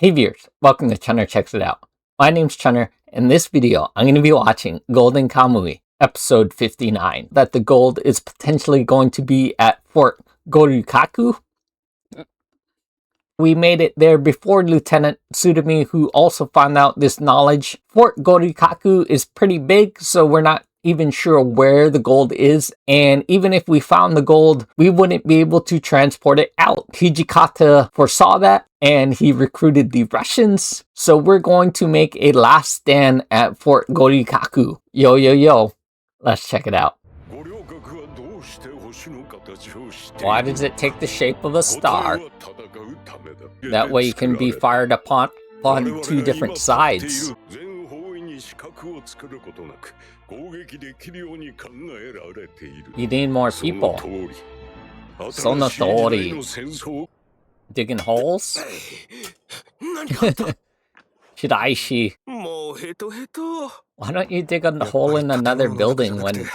Hey viewers, welcome to Chunner Checks It Out. My name's Chunner. In this video, I'm going to be watching Golden Kamuy, episode 59, that the gold is potentially going to be at Fort Gorikaku. We made it there before Lieutenant Tsudami, who also found out this knowledge. Fort Gorikaku is pretty big, so we're not even sure where the gold is, and even if we found the gold, we wouldn't be able to transport it out. Hijikata foresaw that, and he recruited the Russians, so we're going to make a last stand at Fort Gorikaku. Yo, yo, yo. Let's check it out. Why does it take the shape of a star? That way you can be fired upon two different sides. You need more people. Sonotori. Digging holes? Shiraishi. Why don't you dig a hole in another building when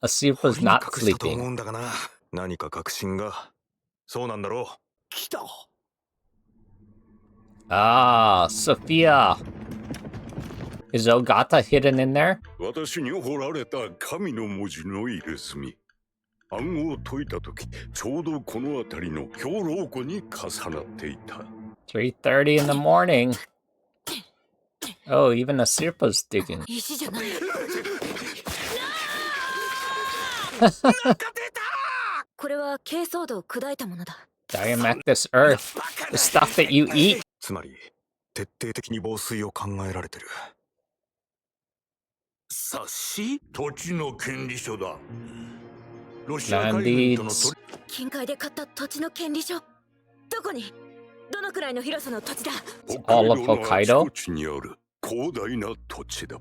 Asipa's not sleeping? Ah, Sophia. Is Ogata hidden in there? 3:30 in the morning. Oh, even Asipa's digging. Diamectus earth, the stuff that you eat. Land deeds. All of Hokkaido?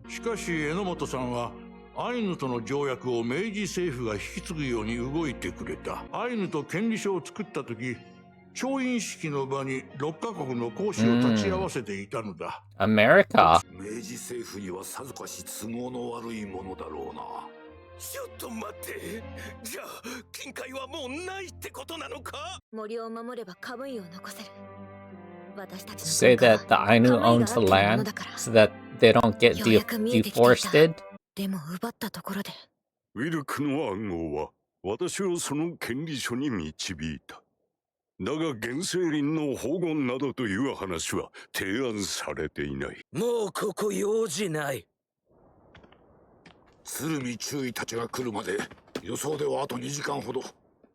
しかし榎本さんはアイヌとの条約を明治政府が引き継ぐように動いてくれた。アイヌと権利書を作った時、調印式の場に6カ国の公使を立ち会わせていたのだ。America. 明治政府にはさぞかし都合の悪いものだろうな。ちょっと待って。じゃあ金塊はもうないってことなのか？森を守ればカムイを残せる。 Say that the Ainu owns the land so that they don't get deforested. ウィルクの暗号は私をその権利書に導いた。だが原生林の保護などという話は提案されていない。もうここ用事ない。鶴見中尉たちが来るまで予想ではあと2時間ほど。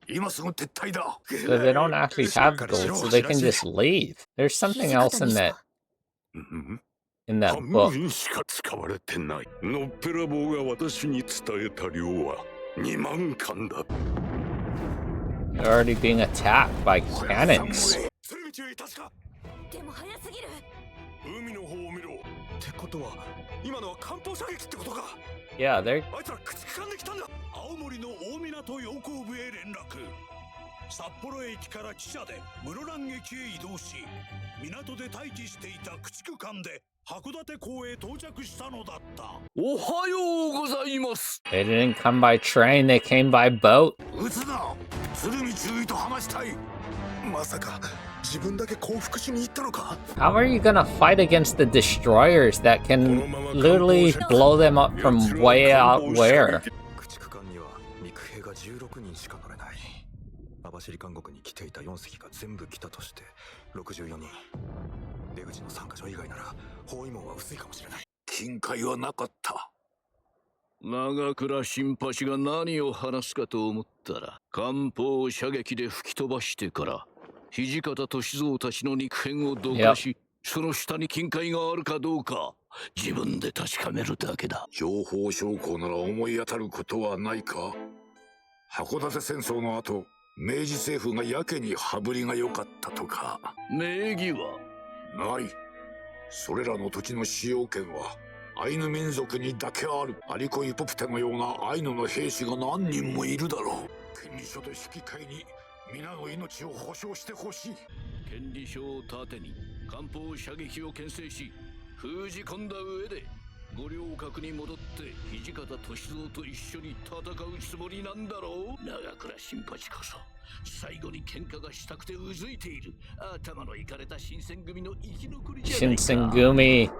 So they don't actually have gold, so they can just leave. There's something else in that book. They're already being attacked by cannons. Yeah, they're... 札幌駅から汽車で室蘭駅へ移動し、港で待機していた駆逐艦で函館港へ到着したのだった。おはようございます。 They didn't come by train, they came by boat. 撃つな。鶴見中尉と話したい。まさか自分だけ降伏しに行ったのか? How are you gonna fight against the destroyers that can literally blow them up from way out where? 網走監獄に来ていた4隻が全部来たとして64人。出口の3カ所以外なら包囲網は薄いかもしれない。金塊はなかった。長倉新橋が何を話すかと思ったら、艦砲を射撃で吹き飛ばしてから、土方歳三たちの肉片をどかし、その下に金塊があるかどうか自分で確かめるだけだ。情報証拠なら思い当たることはないか？函館戦争の後、 明治政府がやけに羽振りが良かったとか。名義はない。それらの土地の使用権はアイヌ民族にだけある。アリコイポプテのようなアイヌの兵士が何人もいるだろう。権利書と引き換えに皆の命を保証してほしい。権利書を盾に艦砲射撃を牽制し封じ込んだ上で五稜郭に戻って土方歳三と一緒に戦うつもりなんだろう。長倉新八こそ最後に喧嘩がしたくてうずいている頭のいかれた新選組の生き残りじゃないか。新選組。駆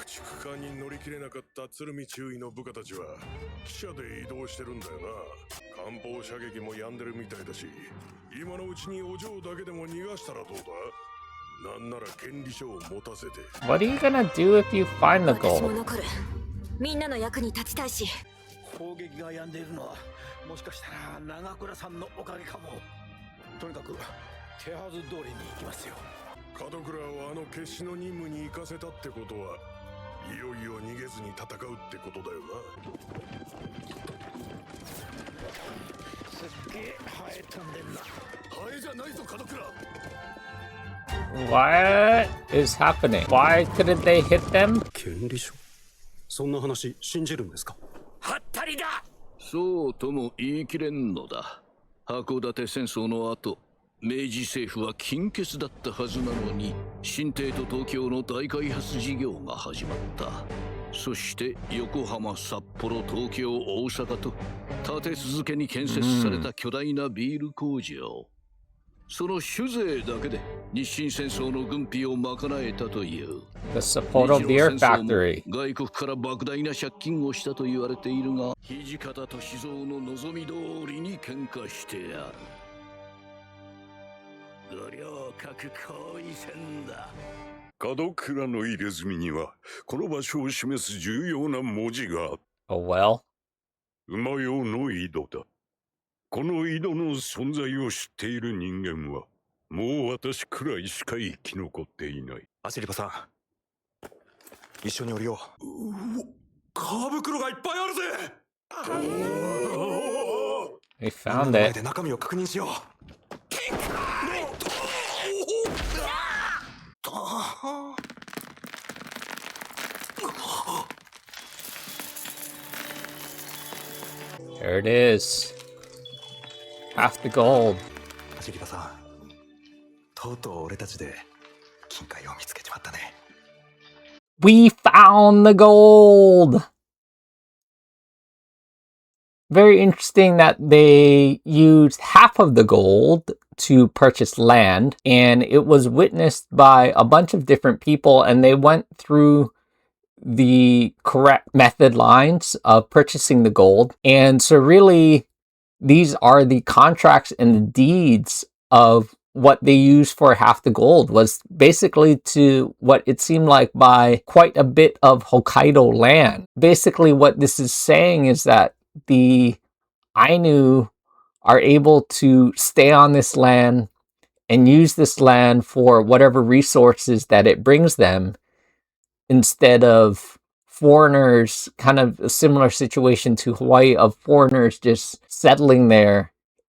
逐艦に乗り切れなかった鶴見中尉の部下たちは汽車で移動してるんだよな。艦砲射撃も止んでるみたいだし、今のうちにお嬢だけでも逃がしたらどうだ。なんなら権利書を持たせて。 What are you gonna do if you find the 私も gold? 残る。みんなの役に立ちたいし。砲撃が止んでいるのはもしかしたら長倉さんのおかげかも。とにかく手はず通りに行きますよ。門倉をあの決死の任務に行かせたってことは、いよいよ逃げずに戦うってことだよすっげえハエ飛んでんな。な。ハエじゃないぞ門倉。 What is happening? Why couldn't they hit them? 権利書、そんな話信じるんですか？はったりだ。そうとも言い切れんのだ。函館戦争の後、明治政府は金欠だったはずなのに、新帝と東京の大開発事業が始まった。そして横浜、札幌、東京、大阪と立て続けに建設された巨大なビール工場。その酒税だけで日清戦争の軍費を賄えたという。 The Sapporo Beer Factory. 外国から莫大な借金をしたと言われているが、土方歳三の望み通りに喧嘩してやる。五稜郭包囲戦だ。門倉の入れ墨にはこの場所を示す重要な文字がある。 Oh well. 馬用の井戸だ。この井戸の存在を知っている人間はもう私くらいしか生き残っていない。アシリパさん、一緒に降りよう。革袋がいっぱいあるぜ。 They みんなの found 前 it. で中身を確認しよう。 There it is. Half the gold. アシリパさん、とうとう俺たちで金塊を見つけちまったね。 We found the gold! Very interesting that they used half of the gold to purchase land, and it was witnessed by a bunch of different people, and they went through the correct method lines of purchasing the gold. And so really, these are the contracts and the deeds of what they used for half the gold, was basically to what it seemed like buy quite a bit of Hokkaido land. Basically what this is saying is that the Ainu are able to stay on this land and use this land for whatever resources that it brings them, instead of foreigners, kind of a similar situation to Hawaii, of foreigners just settling there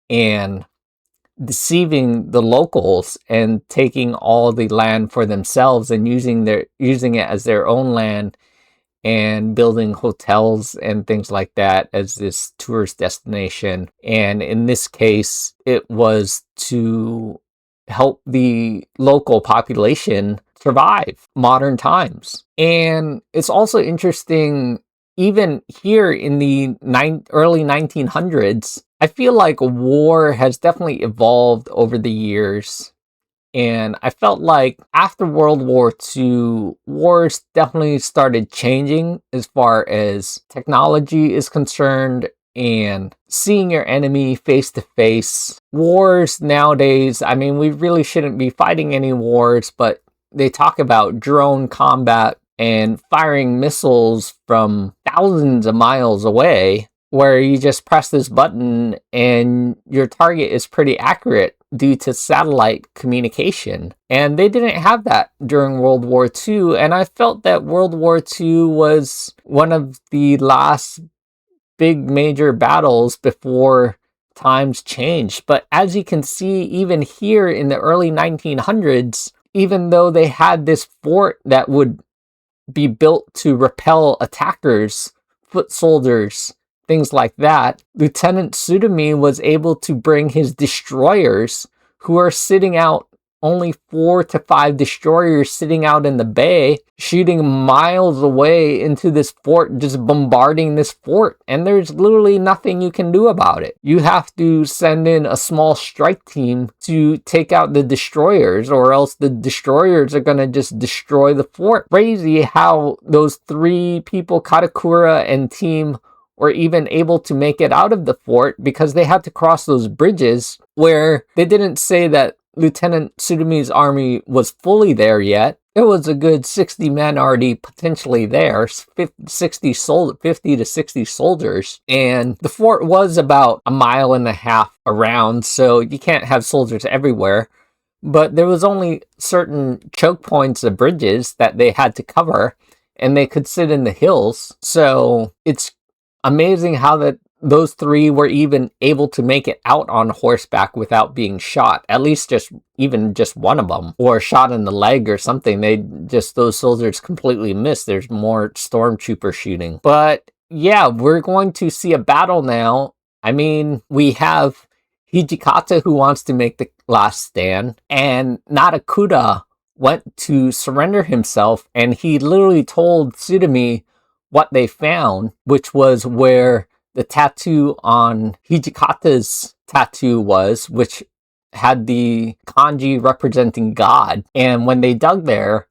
and deceiving the locals and taking all the land for themselves and using it as their own land and building hotels and things like that as this tourist destination. And in this case, it was to help the local population survive modern times. And it's also interesting, even here in the early 1900s, I feel like war has definitely evolved over the years. And I felt like after World War II, wars definitely started changing as far as technology is concerned and seeing your enemy face to face. Wars nowadays, I mean, we really shouldn't be fighting any wars, but they talk about drone combat and firing missiles from thousands of miles away, where you just press this button and your target is pretty accurate due to satellite communication. And they didn't have that during World War II, and I felt that World War II was one of the last big major battles before times changed. But as you can see, even here in the early 1900s, even though they had this fort that would be built to repel attackers, foot soldiers, things like that, Lieutenant Tsudumi was able to bring his destroyers, who are sitting out only 4 to 5 destroyers sitting out in the bay, shooting miles away into this fort, just bombarding this fort. And there's literally nothing you can do about it. You have to send in a small strike team to take out the destroyers, or else the destroyers are going to just destroy the fort. Crazy how those 3 people, Katakura and team, were even able to make it out of the fort because they had to cross those bridges where they didn't say that Lieutenant Tsurumi's army was fully there yet. It was a good 60 men already potentially there, 50 to 60 soldiers. And the fort was about 1.5 miles around, so you can't have soldiers everywhere. But there was only certain choke points of bridges that they had to cover, and they could sit in the hills. So it's amazing how that those 3 were even able to make it out on horseback without being shot. At least just one of them, or shot in the leg or something. Those soldiers completely missed. There's more stormtrooper shooting. But yeah, we're going to see a battle now. I mean, we have Hijikata who wants to make the last stand, and Nadakura went to surrender himself, and he literally told Tsurumi what they found, which was where the tattoo on Hijikata's tattoo was, which had the kanji representing God. And when they dug there,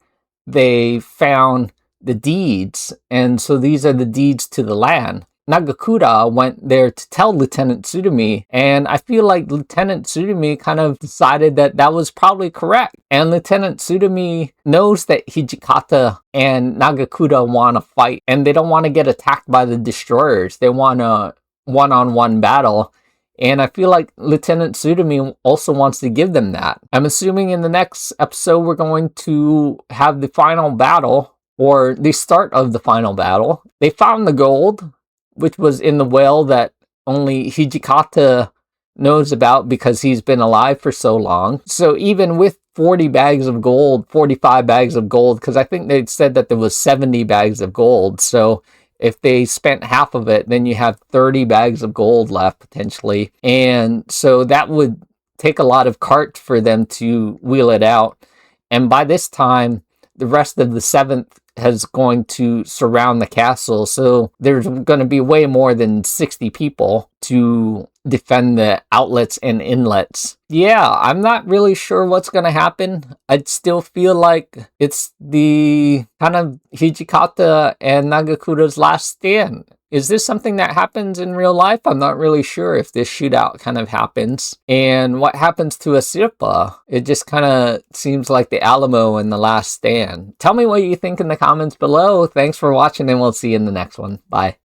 they found the deeds. And so these are the deeds to the land. Nagakura went there to tell Lieutenant Tsurumi, and I feel like Lieutenant Tsurumi kind of decided that that was probably correct. And Lieutenant Tsurumi knows that Hijikata and Nagakura want to fight, and they don't want to get attacked by the destroyers. They want a one-on-one battle. And I feel like Lieutenant Tsurumi also wants to give them that. I'm assuming in the next episode we're going to have the final battle, or the start of the final battle. They found the gold, which was in the well that only Hijikata knows about because he's been alive for so long. So even with 40 bags of gold, 45 bags of gold, because I think they said that there was 70 bags of gold. So if they spent half of it, then you have 30 bags of gold left potentially. And so that would take a lot of carts for them to wheel it out. And by this time, the rest of the 7th is going to surround the castle. So there's going to be way more than 60 people to defend the outlets and inlets. Yeah, I'm not really sure what's going to happen. I'd still feel like it's the kind of Hijikata and Nagakura's last stand. Is this something that happens in real life? I'm not really sure if this shootout kind of happens. And what happens to a Sirpa? It just kind of seems like the Alamo in the last stand. Tell me what you think in the comments below. Thanks for watching, and we'll see you in the next one. Bye.